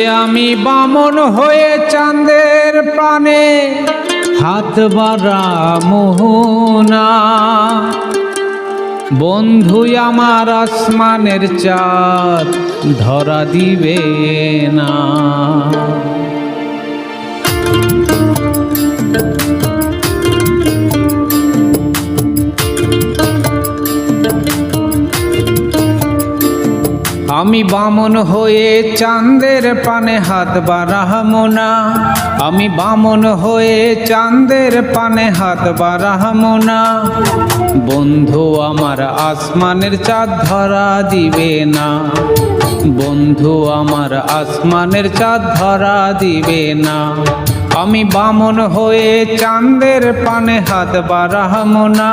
আমি বামন হয়ে চাঁদের পানে হাত বাড়ামো না। বন্ধু আমার আসমানের চাঁদ ধরা দিবে না। আমি বামন হয়ে চাঁদের পানে হাত বাড়ামো না। আমি বামন হয়ে চাঁদের পানে হাত বাড়ামো না। বন্ধু আমার আসমানের চাঁদ ধরা দিবে না। বন্ধু আমার আসমানের চাঁদ ধরা দিবে না। আমি বামন হয়ে চাঁদের পানে হাত বাড়ামো না।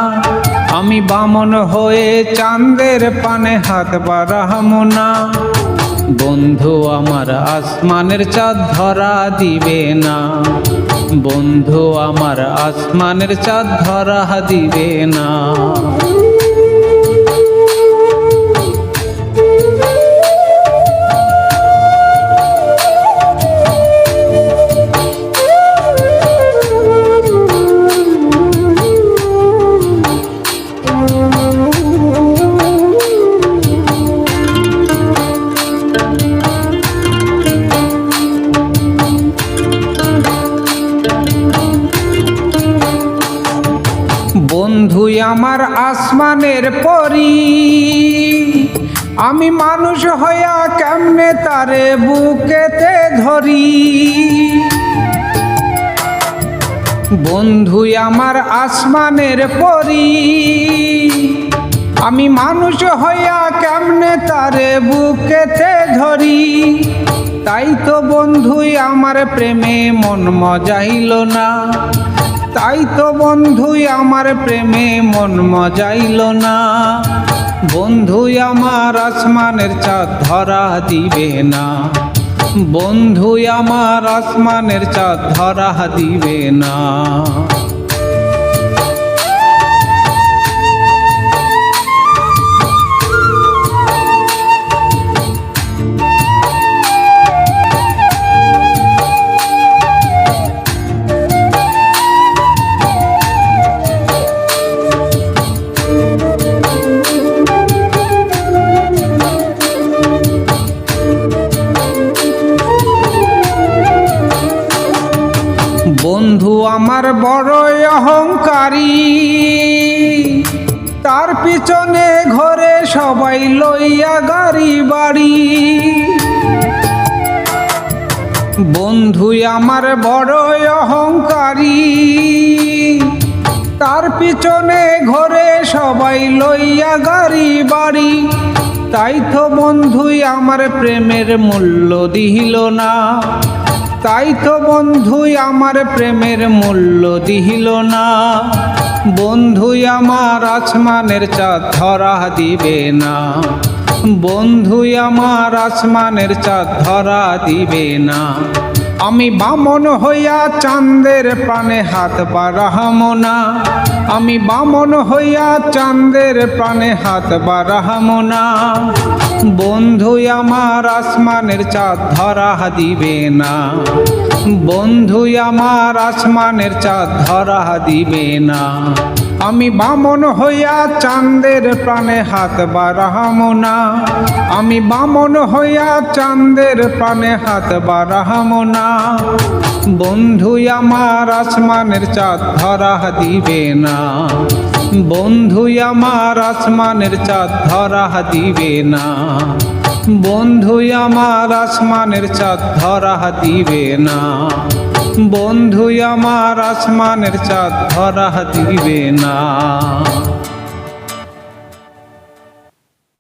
আমি বামন হয়ে চাঁদের পানে হাত বাড়ামো না। বন্ধু আমার আসমানের চাঁদ ধরা দিবে না। বন্ধু আমার আসমানের চাঁদ ধরা দিবে না। বন্ধু আমার আসমানের পরি, আমি মানুষ হইয়া কেমনে তারে বুকেতে ধরি। বন্ধু আমার আসমানের পরি, আমি মানুষ হইয়া কেমনে তারে বুকেতে ধরি। তাই তো বন্ধু আমার প্রেমে মন মজাইল না। তাই তো বন্ধু আমার প্রেমে মন মজাইল না। বন্ধু আমার আসমানের চাঁদ ধরা দিবে না। বন্ধু আমার আসমানের চাঁদ ধরা দিবে না। বন্ধু আমার বড় অহংকারী, তার পিছনে ঘরে সবাই লইয়া গাড়ি বাড়ি। বন্ধু আমার বড় অহংকারী, তার পিছনে ঘরে সবাই লইয়া গাড়ি বাড়ি। তাই তো বন্ধু আমার প্রেমের মূল্য দিল না। তাই তো বন্ধু আমার প্রেমের মূল্য দিল না। বন্ধু আমার আসমানের চাঁদ ধরা দিবে না। বন্ধু আমার আসমানের চাঁদ ধরা দিবে না। আমি বামন হইয়া চাঁদের পানে হাত বাড়ামো না। আমি বামন হইয়া চাঁদের পানে হাত বাড়ামো না। বন্ধু আমার আসমানের চাঁদ ধরা দিবে না। বন্ধু আমার আসমানের চাঁদ ধরা দিবে না। আমি বামন হইয়া চাঁদের প্রাণে হাত বাড়ামো না। আমি বামন হইয়া চাঁদের প্রাণে হাত বাড়ামো না। বন্ধু আমার আসমানের চাঁদ ধরা দিবে না। বন্ধু আমার আসমানের চাঁদ ধরা দিবে না। বন্ধু আমার আসমানের চাঁদ ধরা দিবে না। বন্ধু আমার আসমানের চাঁদ ধরা দিবে না।